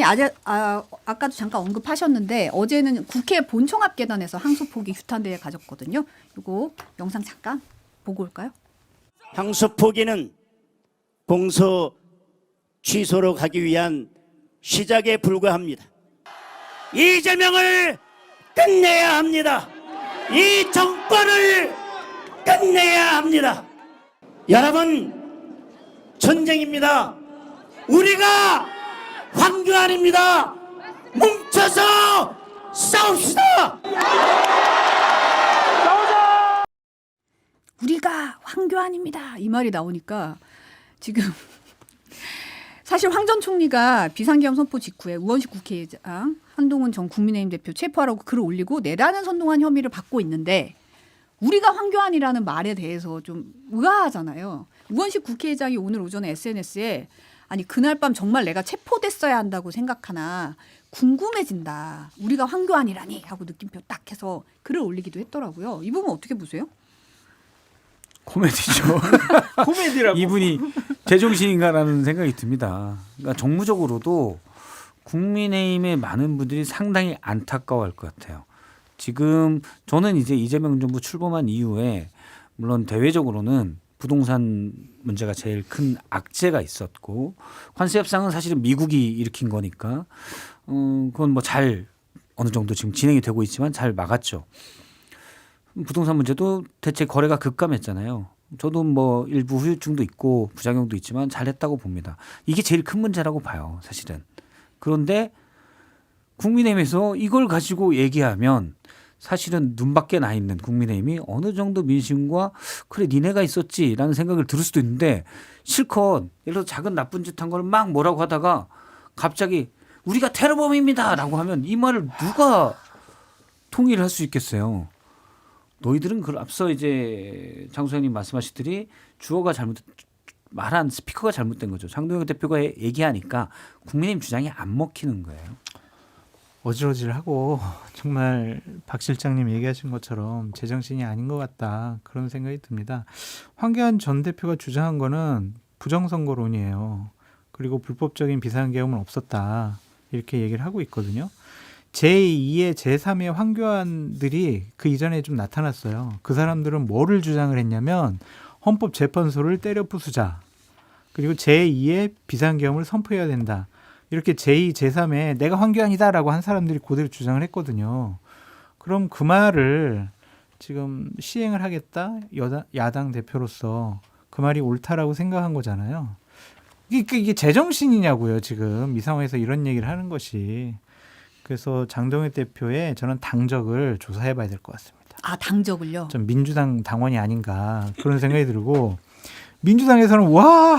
위원장님이 아까도 잠깐 언급하셨는데 어제는 국회 본청 앞 계단에서 항소포기 규탄대회 가졌거든요. 이거 영상 잠깐 보고 올까요? 항소포기는 공소 취소로 가기 위한 시작에 불과합니다. 이재명을 끝내야 합니다. 이 정권을 끝내야 합니다. 여러분, 전쟁입니다. 우리가 황교안입니다. 뭉쳐서 싸웁시다. 우리가 황교안입니다. 이 말이 나오니까 지금 사실 황 전 총리가 비상계엄 선포 직후에 우원식 국회의장, 한동훈 전 국민의힘 대표 체포하라고 글을 올리고 내란을 선동한 혐의를 받고 있는데 우리가 황교안이라는 말에 대해서 좀 의아하잖아요. 우원식 국회의장이 오늘 오전에 SNS에 아니 그날 밤 정말 내가 체포됐어야 한다고 생각하나 궁금해진다. 우리가 황교안이라니 하고 느낌표 딱 해서 글을 올리기도 했더라고요. 이 부분 어떻게 보세요? 코미디죠. 코미디라고. 이분이 제정신인가라는 생각이 듭니다. 그러니까 정무적으로도 국민의힘의 많은 분들이 상당히 안타까워할 것 같아요. 지금 저는 이제 이재명 정부 출범한 이후에 물론 대외적으로는 부동산 문제가 제일 큰 악재가 있었고 관세 협상은 사실은 미국이 일으킨 거니까 그건 뭐 잘 어느 정도 지금 진행이 되고 있지만 잘 막았죠. 부동산 문제도 대체 거래가 급감했잖아요. 저도 뭐 일부 후유증도 있고 부작용도 있지만 잘했다고 봅니다. 이게 제일 큰 문제라고 봐요, 사실은. 그런데 국민의힘에서 이걸 가지고 얘기하면 사실은 눈밖에 나 있는 국민의힘이 어느 정도 민심과 그래 니네가 있었지라는 생각을 들을 수도 있는데 실컷 예를 들어 작은 나쁜 짓 한 걸 막 뭐라고 하다가 갑자기 우리가 테러범입니다라고 하면 이 말을 누가 통일을 할 수 있겠어요. 너희들은 그 앞서 이제 장 소장님 말씀하시더니 주어가 말한 스피커가 잘못된 거죠. 장동혁 대표가 얘기하니까 국민의힘 주장이 안 먹히는 거예요. 어질어질하고 정말 박 실장님 얘기하신 것처럼 제정신이 아닌 것 같다 그런 생각이 듭니다. 황교안 전 대표가 주장한 거는 부정선거론이에요. 그리고 불법적인 비상계엄은 없었다 이렇게 얘기를 하고 있거든요. 제2의 제3의 황교안들이 그 이전에 좀 나타났어요. 그 사람들은 뭐를 주장을 했냐면 헌법재판소를 때려 부수자 그리고 제2의 비상계엄을 선포해야 된다. 이렇게 제2, 제3의 내가 황교안이다라고 한 사람들이 그대로 주장을 했거든요. 그럼 그 말을 지금 시행을 하겠다 야당 대표로서 그 말이 옳다라고 생각한 거잖아요. 이게 제정신이냐고요. 지금 이 상황에서 이런 얘기를 하는 것이. 그래서 장동혁 대표의 저는 당적을 조사해 봐야 될 것 같습니다. 아, 당적을요? 좀 민주당 당원이 아닌가 그런 생각이 들고 민주당에서는 와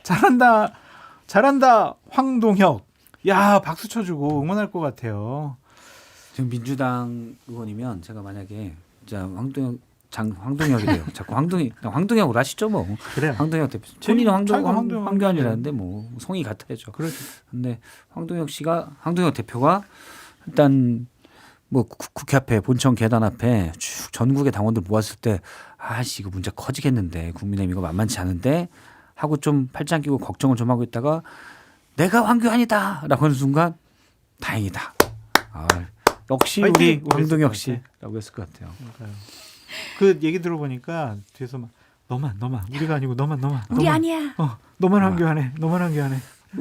잘한다 황동혁 야 박수 쳐주고 응원할 것 같아요. 지금 민주당 의원이면 제가 만약에 자 황동혁이래요. 자꾸 황동혁으로 하시죠 뭐. 그래요. 황동혁 대표. 본인은 황교안이라는데 황교안이라는데 뭐 성이 같아야죠. 그렇죠. 근데 황동혁 대표가 일단 뭐 국회 앞에 본청 계단 앞에 쭉 전국의 당원들 모았을 때 아씨 이거 문제 커지겠는데 국민의힘 이거 만만치 않은데 하고 좀 팔짱 끼고 걱정을 좀 하고 있다가 내가 황교안이다라고 하는 순간 다행이다. 아, 역시 우리 황동혁 씨라고 했을 것 같아요. 맞아요. 그 얘기 들어보니까 뒤에서 막 너만 우리가 아니고 너만 우리 아니야. 너만 황교안해.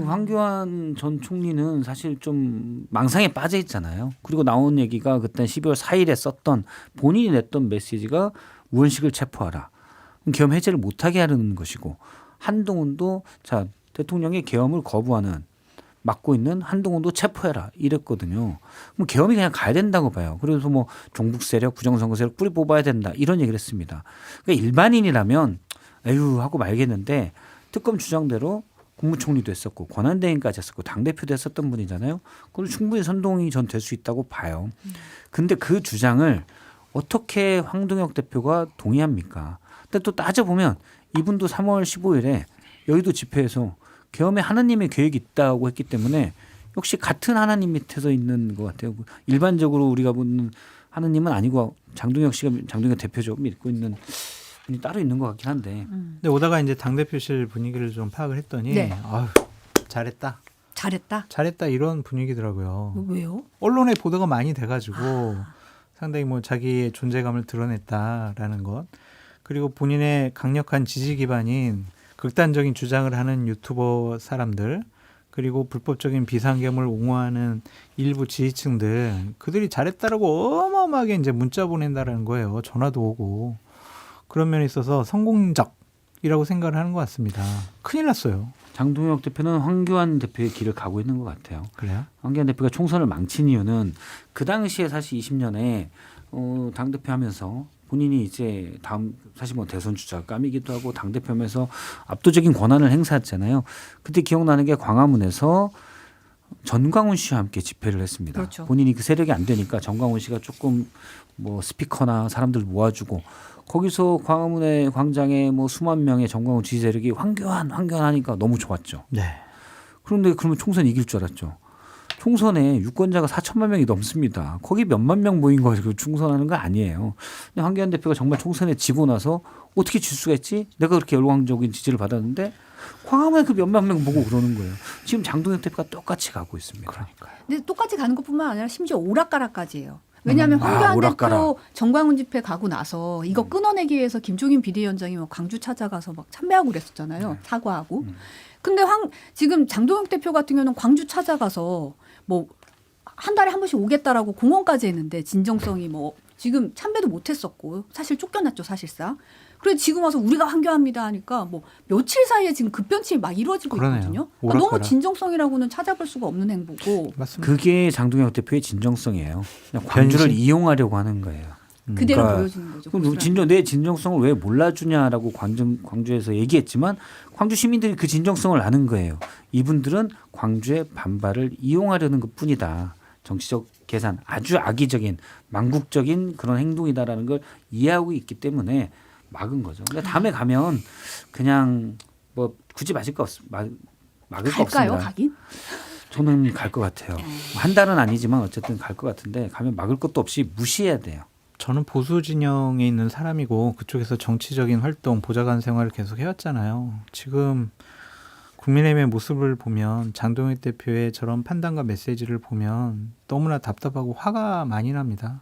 황교안 전 총리는 사실 좀 망상에 빠져 있잖아요. 그리고 나온 얘기가 그때 12월 4일에 썼던 본인이 냈던 메시지가 우원식을 체포하라. 계엄 해제를 못하게 하려는 것이고 한동훈도 자 대통령의 계엄을 거부하는 맡고 있는 한동훈도 체포해라 이랬거든요. 그럼 계엄이 그냥 가야 된다고 봐요. 그래서 뭐 종북 세력, 부정선거 세력 뿌리 뽑아야 된다 이런 얘기를 했습니다. 그러니까 일반인이라면 에휴 하고 말겠는데 특검 주장대로 국무총리도 했었고 권한대행까지 했었고 당대표도 했었던 분이잖아요. 그걸 충분히 선동이 전 될 수 있다고 봐요. 근데 그 주장을 어떻게 황동혁 대표가 동의합니까? 근데 또 따져보면 이분도 3월 15일에 여의도 집회에서 계엄에 하나님의 계획이 있다고 했기 때문에 역시 같은 하나님 밑에서 있는 것 같아요. 일반적으로 우리가 보는 하나님은 아니고 장동혁 대표죠. 믿고 있는 분이 따로 있는 것 같긴 한데. 근데 오다가 이제 당대표실 분위기를 좀 파악을 했더니 네. 아유, 잘했다. 잘했다. 이런 분위기더라고요. 왜요? 언론에 보도가 많이 돼가지고 상당히 뭐 자기의 존재감을 드러냈다라는 것, 그리고 본인의 강력한 지지 기반인 극단적인 주장을 하는 유튜버 사람들, 그리고 불법적인 비상계엄을 옹호하는 일부 지지층들, 그들이 잘했다라고 어마어마하게 이제 문자 보낸다라는 거예요. 전화도 오고. 그런 면에 있어서 성공적이라고 생각을 하는 것 같습니다. 큰일 났어요. 장동혁 대표는 황교안 대표의 길을 가고 있는 것 같아요. 그래요? 황교안 대표가 총선을 망친 이유는 그 당시에 사실 20년에 당대표 하면서 본인이 이제 다음 사실 뭐 대선 주자 감이기도 하고 당대표 하면서 압도적인 권한을 행사했잖아요. 그때 기억나는 게 광화문에서 전광훈 씨와 함께 집회를 했습니다. 그렇죠. 본인이 그 세력이 안 되니까 전광훈 씨가 조금 뭐 스피커나 사람들 모아주고 거기서 광화문의 광장에 뭐 수만 명의 전광훈 지지 세력이 황교안 하니까 너무 좋았죠. 네. 그런데 그러면 총선 이길 줄 알았죠. 총선에 유권자가 4천만 명이 넘습니다. 거기 몇만 명 모인 거고 충선하는 거 아니에요. 근데 황교안 대표가 정말 총선에 지고 나서 어떻게 질 수가 있지? 내가 그렇게 열광적인 지지를 받았는데 광화문에 그 몇만 명 보고 그러는 거예요. 지금 장동혁 대표가 똑같이 가고 있습니다. 그러니까요. 근데 똑같이 가는 것뿐만 아니라 심지어 오락가락까지예요. 왜냐하면 황교안 오락가락. 대표 정광훈 집회 가고 나서 이거 끊어내기 위해서 김종인 비대위원장이 막 광주 찾아가서 막 참배하고 그랬었잖아요. 사과하고. 근데 지금 장동혁 대표 같은 경우는 광주 찾아가서 뭐 한 달에 한 번씩 오겠다라고 공언까지 했는데 진정성이 뭐 지금 참배도 못했었고 사실 쫓겨났죠 사실상. 그래서 지금 와서 우리가 황교합니다 하니까 뭐 며칠 사이에 지금 급변침이 막 이루어지고 그러네요. 있거든요. 그러니까 너무 오락가락. 진정성이라고는 찾아볼 수가 없는 행보고 맞습니다. 그게 장동혁 대표의 진정성이에요. 그냥 광주를 변신? 이용하려고 하는 거예요. 그대로 그러니까 보여주는 거죠. 그럼 고스란히. 내 진정성을 왜 몰라주냐라고 광주에서 얘기했지만 광주 시민들이 그 진정성을 아는 거예요. 이분들은 광주의 반발을 이용하려는 것뿐이다. 정치적 계산, 아주 악의적인 망국적인 그런 행동이다라는 걸 이해하고 있기 때문에 막은 거죠. 근데 다음에 가면 그냥 뭐 굳이 막을 거 갈까요, 없습니다. 가긴? 저는 갈 것 같아요. 한 달은 아니지만 어쨌든 갈 것 같은데 가면 막을 것도 없이 무시해야 돼요. 저는 보수 진영에 있는 사람이고 그쪽에서 정치적인 활동, 보좌관 생활을 계속 해왔잖아요. 지금 국민의힘의 모습을 보면 장동혁 대표의 저런 판단과 메시지를 보면 너무나 답답하고 화가 많이 납니다.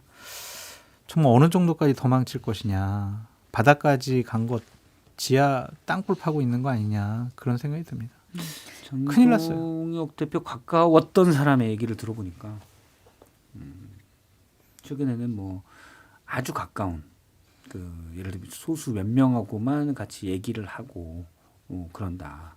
정말 어느 정도까지 더 망칠 것이냐. 바닥까지 간 것, 지하 땅굴 파고 있는 거 아니냐. 그런 생각이 듭니다. 큰일 났어요. 장동혁 대표 가까웠던 사람의 얘기를 들어보니까 최근에는 뭐 아주 가까운 그 예를 들면 소수 몇 명하고만 같이 얘기를 하고 그런다.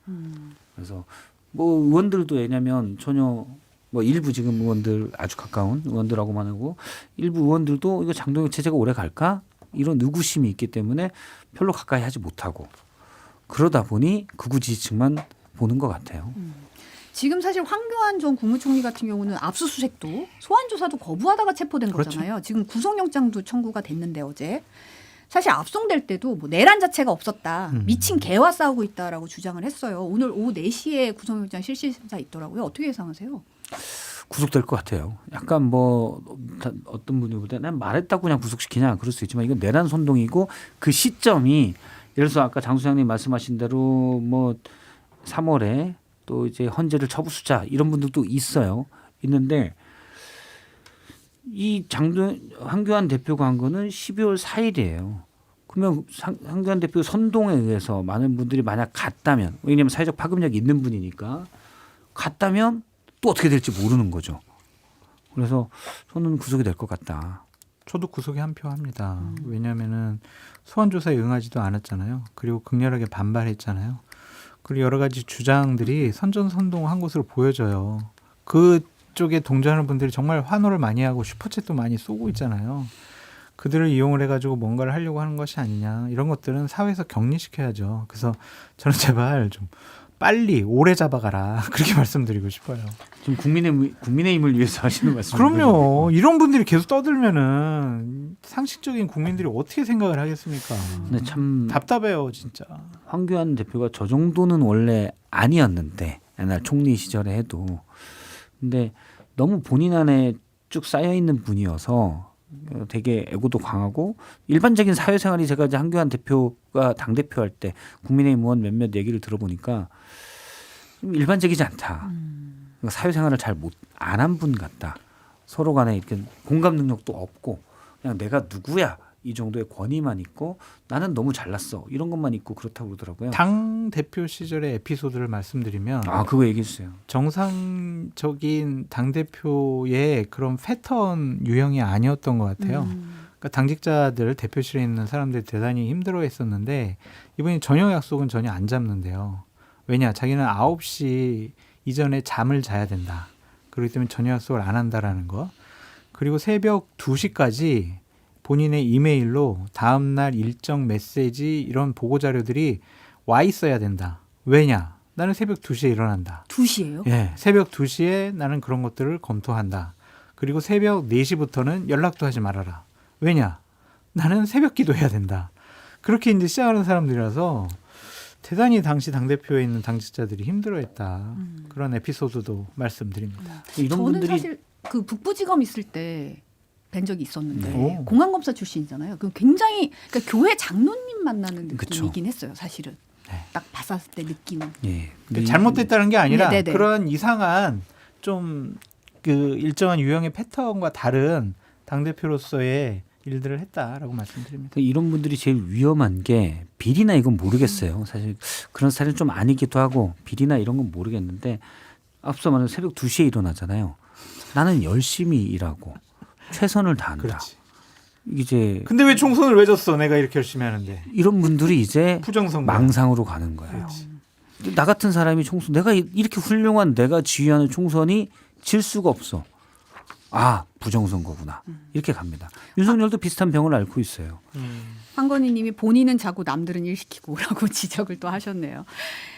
그래서 뭐 의원들도 왜냐면 전혀 뭐 일부 지금 의원들 아주 가까운 의원들하고만 하고 일부 의원들도 이거 장동혁 체제가 오래 갈까 이런 의구심이 있기 때문에 별로 가까이 하지 못하고 그러다 보니 극우 지지층만 보는 것 같아요. 지금 사실 황교안 전 국무총리 같은 경우는 압수수색도 소환 조사도 거부하다가 체포된 그렇죠. 거잖아요. 지금 구속영장도 청구가 됐는데 어제 사실 압송될 때도 뭐 내란 자체가 없었다. 미친 개와 싸우고 있다라고 주장을 했어요. 오늘 오후 4시에 구속영장 실시심사 있더라고요. 어떻게 예상하세요? 구속될 것 같아요. 약간 뭐 어떤 분이 볼 때 난 말했다고 그냥 구속시키냐 그럴 수 있지만 이건 내란 선동이고 그 시점이 예를 들어서 아까 장 소장님 말씀하신 대로 뭐 3월에 또 이제 헌재를 처부수자 이런 분들도 있는데 이 황교안 대표가 한 거는 12월 4일이에요. 그러면 황교안 대표 선동에 의해서 많은 분들이 만약 갔다면 왜냐하면 사회적 파급력이 있는 분이니까 갔다면 또 어떻게 될지 모르는 거죠. 그래서 저는 구속이 될 것 같다. 저도 구속에 한 표 합니다. 왜냐하면은 소환 조사에 응하지도 않았잖아요. 그리고 극렬하게 반발했잖아요. 그리고 여러 가지 주장들이 선전선동한 것으로 보여져요. 그쪽에 동조하는 분들이 정말 환호를 많이 하고 슈퍼챗도 많이 쏘고 있잖아요. 그들을 이용을 해가지고 뭔가를 하려고 하는 것이 아니냐. 이런 것들은 사회에서 격리시켜야죠. 그래서 저는 제발 좀 빨리 오래 잡아가라. 그렇게 말씀드리고 싶어요. 지금 국민의힘을 위해서 하시는 말씀. 그럼요. 이런 분들이 계속 떠들면은 상식적인 국민들이 어떻게 생각을 하겠습니까? 근데 참 답답해요, 진짜. 황교안 대표가 저 정도는 원래 아니었는데 옛날 총리 시절에 해도 근데 너무 본인 안에 쭉 쌓여 있는 분이어서 되게 애고도 강하고 일반적인 사회생활이 제가 이제 황교안 대표가 당 대표할 때 국민의힘 의원 몇몇 얘기를 들어보니까 좀 일반적이지 않다. 그러니까 사회생활을 잘 못 안 한 분 같다. 서로 간에 이렇게 공감 능력도 없고 그냥 내가 누구야 이 정도의 권위만 있고 나는 너무 잘났어 이런 것만 있고 그렇다고 그러더라고요. 당 대표 시절의 에피소드를 말씀드리면 그거 얘기해 주세요. 정상적인 당 대표의 그런 패턴 유형이 아니었던 것 같아요. 그러니까 당직자들 대표실에 있는 사람들이 대단히 힘들어했었는데 이분이 저녁 약속은 전혀 안 잡는데요. 왜냐? 자기는 9시 이전에 잠을 자야 된다. 그렇기 때문에 저녁 약속을 안 한다라는 거. 그리고 새벽 2시까지 본인의 이메일로 다음날 일정 메시지 이런 보고 자료들이 와 있어야 된다. 왜냐? 나는 새벽 2시에 일어난다. 2시예요? 예, 새벽 2시에 나는 그런 것들을 검토한다. 그리고 새벽 4시부터는 연락도 하지 말아라. 왜냐? 나는 새벽 기도해야 된다. 그렇게 이제 시작하는 사람들이라서 대단히 당시 당대표에 있는 당직자들이 힘들어했다. 그런 에피소드도 말씀드립니다. 이런 저는 분들이 사실 그 북부지검 있을 때 뵌 적이 있었는데 네. 공안검사 출신이잖아요. 그 굉장히 그러니까 교회 장로님 만나는 그쵸. 느낌이긴 했어요. 사실은 네. 딱 봤을 때 느낌은. 예. 근데 잘못됐다는 게 아니라 네네네. 그런 이상한 좀 그 일정한 유형의 패턴과 다른 당대표로서의 일들을 했다라고 말씀드립니다. 그러니까 이런 분들이 제일 위험한 게 비리나 이건 모르겠어요. 사실 그런 스타일은 좀 아니기도 하고 비리나 이런 건 모르겠는데 앞서 말한 새벽 2시에 일어나잖아요. 나는 열심히 일하고 최선을 다한다. 그렇지. 이제 근데 왜 총선을 왜 졌어? 내가 이렇게 열심히 하는데. 이런 분들이 이제 부정선거. 망상으로 가는 거예요. 그렇지. 나 같은 사람이 총선 내가 이렇게 훌륭한 내가 지휘하는 총선이 질 수가 없어. 부정선거구나. 이렇게 갑니다. 윤석열도 비슷한 병을 앓고 있어요. 황건희 님이 본인은 자고 남들은 일 시키고라고 지적을 또 하셨네요.